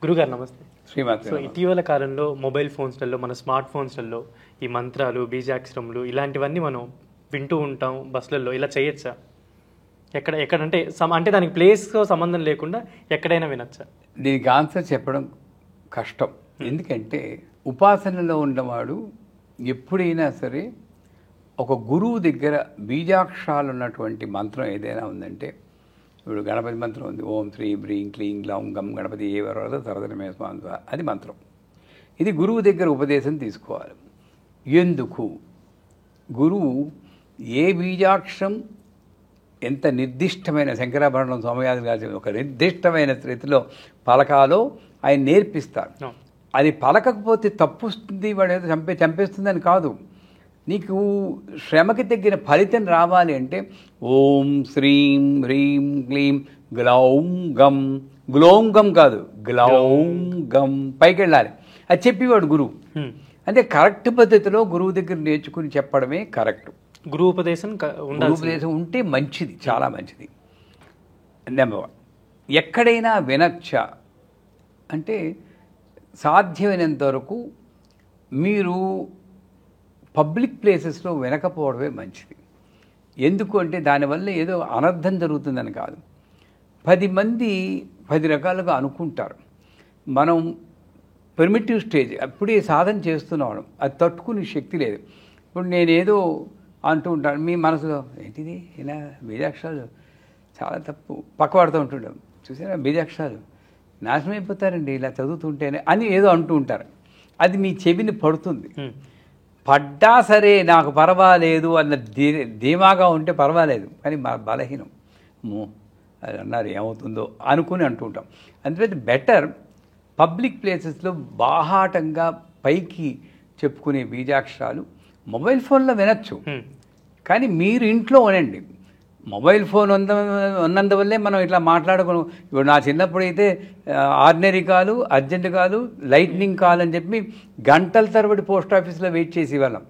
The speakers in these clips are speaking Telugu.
గురుగారు నమస్తే. శ్రీమాత్రే సో నమః. ఇటీవల కాలంలో మొబైల్ ఫోన్స్లలో, మన స్మార్ట్ ఫోన్స్లలో ఈ మంత్రాలు, బీజాక్షరములు ఇలాంటివన్నీ మనం వింటూ ఉంటాం బస్సులలో. ఇలా చేయొచ్చా? ఎక్కడంటే అంటే దానికి ప్లేస్తో సంబంధం లేకుండా ఎక్కడైనా వినొచ్చా? దీనికి ఆన్సర్ చెప్పడం కష్టం. ఎందుకంటే ఉపాసనలో ఉన్నవాడు ఎప్పుడైనా సరే ఒక గురువు దగ్గర బీజాక్షరాలు ఉన్నటువంటి మంత్రం ఏదైనా ఉందంటే, ఇప్పుడు గణపతి మంత్రం ఉంది, ఓం శ్రీ బ్రీం క్లీం గ్లౌం గం గణపతి ఏ వరద తరదనమే స్వామి, అది మంత్రం. ఇది గురువు దగ్గర ఉపదేశం తీసుకోవాలి. ఎందుకు గురువు ఏ బీజాక్షరం ఎంత నిర్దిష్టమైన, శంకరాభరణం సోమయాజి గారి ఒక నిర్దిష్టమైన రీతిలో పలకాలో ఆయన నేర్పిస్తారు. అది పలకకపోతే తప్పు వస్తుంది, వాడు ఏదో చంపేస్తుందని కాదు. నీకు శ్రమకి తగ్గిన ఫలితం రావాలి అంటే ఓం శ్రీం హ్రీం క్లీం గ్లౌం గం, గ్లోం గం కాదు, గ్లౌం గం పైకి వెళ్ళాలి. అది చెప్పేవాడు గురువు. అంటే కరెక్ట్ పద్ధతిలో గురువు దగ్గర నేర్చుకుని చెప్పడమే కరెక్ట్. గురువు ఉపదేశం ఉంటే మంచిది, చాలా మంచిది. నెంబర్ 1. ఎక్కడైనా వినచ్చా అంటే సాధ్యమైనంత వరకు మీరు పబ్లిక్ ప్లేసెస్లో వినకపోవడమే మంచిది. ఎందుకు అంటే దానివల్ల ఏదో అనర్థం జరుగుతుందని కాదు. 10 మంది 10 రకాలుగా అనుకుంటారు. మనం ప్రిమిటివ్ స్టేజ్, అప్పుడే సాధన చేస్తున్నాం, అది తట్టుకునే శక్తి లేదు. ఇప్పుడు నేనేదో అంటూ ఉంటాను, మీ మనసులో ఏంటిది ఇలా బీజాక్షరాలు చాలా తప్పు, పక్కవాడుతూ ఉంటుంటాం, చూసారా బీజాక్షరాలు నాశనం అయిపోతారండి ఇలా చదువుతుంటేనే అని ఏదో అంటూ ఉంటారు. అది మీ చెవిని పడుతుంది. పడ్డా సరే నాకు పర్వాలేదు అన్న ధీమాగా ఉంటే పర్వాలేదు, కానీ మా బలహీనం అది అన్నారు ఏమవుతుందో అనుకుని అంటుంటాం. అందుకని బెటర్ పబ్లిక్ ప్లేసెస్లో బాహాటంగా పైకి చెప్పుకునే బీజాక్షరాలు మొబైల్ ఫోన్లో వినొచ్చు, కానీ మీరు ఇంట్లో వినండి. మొబైల్ ఫోన్ ఉన్నందువల్లే మనం ఇట్లా మాట్లాడుకున్నాం. ఇప్పుడు నా చిన్నప్పుడు అయితే ఆర్డినరీ కాలు, అర్జెంట్ కాలు, లైట్నింగ్ కాల్ అని చెప్పి గంటల తరబడి పోస్ట్ ఆఫీస్లో వెయిట్ చేసేవాళ్ళం.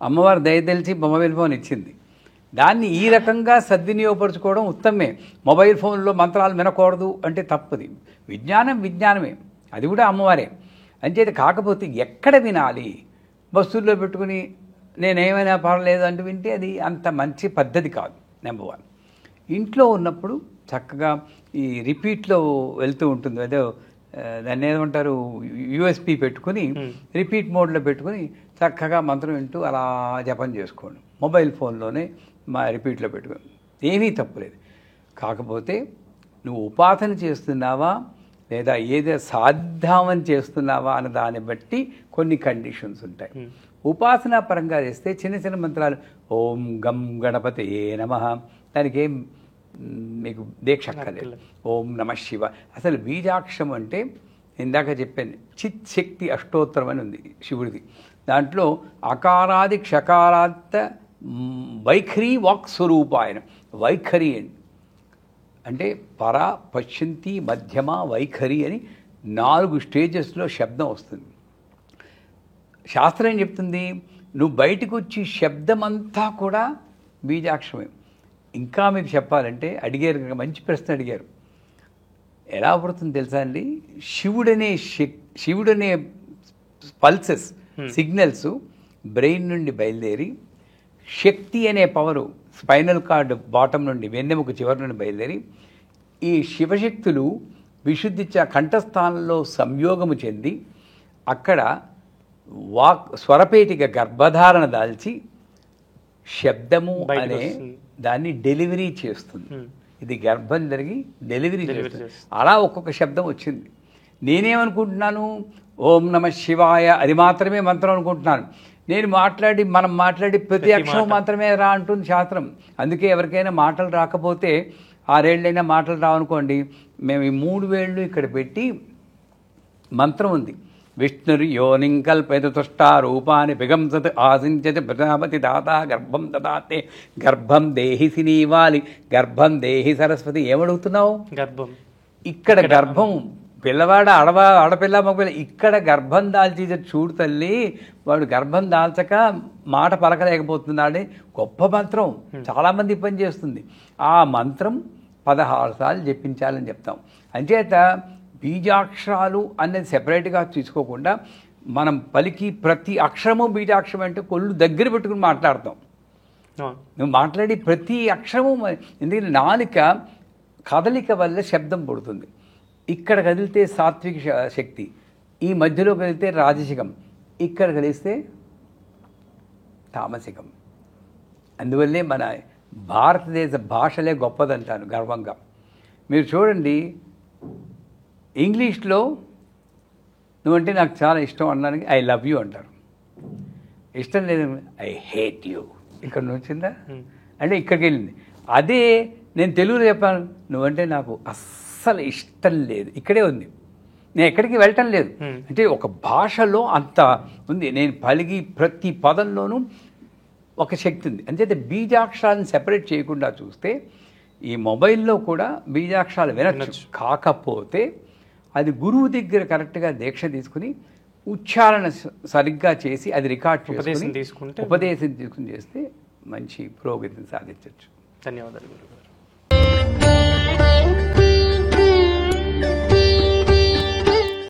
అమ్మవారు దయ తెలిసి మొబైల్ ఫోన్ ఇచ్చింది. దాన్ని ఈ రకంగా సద్వినియోగపరచుకోవడం ఉత్తమే. మొబైల్ ఫోన్లో మంత్రాలు వినకూడదు అంటే తప్పది. విజ్ఞానమే, అది కూడా అమ్మవారే. అంచేది. కాకపోతే ఎక్కడ వినాలి, బస్సుల్లో పెట్టుకుని నేనేమైనా పర్వాలేదు అంటూ వింటే అది అంత మంచి పద్ధతి కాదు. నెంబర్ 1. ఇంట్లో ఉన్నప్పుడు చక్కగా ఈ రిపీట్లో వెళ్తూ ఉంటుంది, అదే దాన్ని ఏమంటారు, యూఎస్పి పెట్టుకుని రిపీట్ మోడ్లో పెట్టుకుని చక్కగా మంత్రం వింటూ అలా జపం చేసుకోండి. మొబైల్ ఫోన్లోనే రిపీట్లో పెట్టుకుని ఏమీ తప్పులేదు. కాకపోతే నువ్వు ఉపాసన చేస్తున్నావా లేదా ఏదో సాధ్యామని చేస్తున్నావా అన్న దాన్ని బట్టి కొన్ని కండిషన్స్ ఉంటాయి. ఉపాసనా పరంగా చేస్తే చిన్న చిన్న మంత్రాలు, ఓం గం గణపతే నమః, దానికి ఏం మీకు దీక్ష అక్కర్లేదు. ఓం నమ శివ. అసలు బీజాక్షరం అంటే ఇందాక చెప్పాను, చిత్ శక్తి అష్టోత్తరం అని ఉంది శివుడిది. దాంట్లో అకారాది క్షకారాంత వైఖరి వాక్ స్వరూపాయన. వైఖరి అంటే పర, పశ్యంతి, మధ్యమ, వైఖరి అని 4 స్టేజెస్లో శబ్దం వస్తుంది. శాస్త్రం ఏం చెప్తుంది, నువ్వు బయటకు వచ్చి శబ్దమంతా కూడా బీజాక్షరమే. ఇంకా మీకు చెప్పాలంటే అడిగారు, మంచి ప్రశ్న అడిగారు. ఎలా పడుతుంది తెలుసా అండి, శివుడనే పల్సెస్, సిగ్నల్స్ బ్రెయిన్ నుండి బయలుదేరి శక్తి అనే పవరు స్పైనల్ కార్డ్ బాటం నుండి, వెన్నెముక చివరి నుండి బయలుదేరి ఈ శివశక్తులు విశుద్ధి కంఠస్థానంలో సంయోగము చెంది అక్కడ స్వరపేటిక గర్భధారణ దాల్చి శబ్దము అనే దాన్ని డెలివరీ చేస్తుంది. ఇది గర్భం జరిగి డెలివరీ చేస్తుంది. అలా ఒక్కొక్క శబ్దం వచ్చింది. నేనేమనుకుంటున్నాను, ఓం నమ శివాయ అది మాత్రమే మంత్రం అనుకుంటున్నాను. మనం మాట్లాడి ప్రతి అక్షరం మాత్రమే రా అంటుంది శాస్త్రం. అందుకే ఎవరికైనా మాటలు రాకపోతే 6 ఏళ్ళైనా మాటలు రావనుకోండి, మేము ఈ 3 వేళ్ళు ఇక్కడ పెట్టి మంత్రం ఉంది, విష్ణుర్ యోనిం కల్పయతు తుష్టా రూపాన్ని విగంసత్ ఆసించతి ప్రజాపతి దాత గర్భం దదాతే గర్భం దేహి సినీవాలి గర్భం దేహి సరస్వతి. ఏమడుగుతున్నావు? గర్భం. ఇక్కడ గర్భం, పిల్లవాడ ఆడపిల్ల మగపిల్ల, ఇక్కడ గర్భం దాల్చి చూడు తల్లి, వాడు గర్భం దాల్చక మాట పలకలేకపోతున్నాడే. గొప్ప మంత్రం, చాలామంది పని చేస్తుంది. ఆ మంత్రం 16 సార్లు జపించాలని చెప్తాం. అంచేత బీజాక్షరాలు అనేది సెపరేట్గా తీసుకోకుండా మనం పలికి ప్రతి అక్షరము బీజాక్షరం అంటే కొళ్ళు దగ్గర పెట్టుకుని మాట్లాడతాం. నువ్వు మాట్లాడి ప్రతి అక్షరము ఎందుకంటే నాలుక కదలిక వల్ల శబ్దం పుడుతుంది. ఇక్కడ కదిలితే సాత్విక శక్తి, ఈ మధ్యలో కదిలితే రాజసికం, ఇక్కడ కలిస్తే తామసికం. అందువల్లే మన భారతదేశ భాషలే గొప్పదంటాను గర్వంగా. మీరు చూడండి, ఇంగ్లీష్లో నువ్వంటే నాకు చాలా ఇష్టం అనడానికి ఐ లవ్ యూ అంటారు. ఇష్టం లేదు ఐ హేట్ యూ. ఇక్కడ వచ్చిందా అంటే ఇక్కడికి వెళ్ళింది. అదే నేను తెలుగులో చెప్పాను, నువ్వంటే నాకు అస్సలు ఇష్టం లేదు, ఇక్కడే ఉంది, నేను ఎక్కడికి వెళ్ళటం లేదు. అంటే ఒక భాషలో అంత ఉంది. నేను పలికి ప్రతి పదంలోనూ ఒక శక్తి ఉంది. అంతే బీజాక్షరాలను సెపరేట్ చేయకుండా చూస్తే ఈ మొబైల్లో కూడా బీజాక్షరాలు వినొచ్చు. కాకపోతే అది గురువు దగ్గర కరెక్ట్గా దీక్ష తీసుకుని ఉచ్చారణ సరిగ్గా చేసి అది రికార్డ్ చేసుకుని ఉపదేశం తీసుకుని చేస్తే మంచి పురోగతిని సాధించవచ్చు. ధన్యవాదాలు గురుగారు.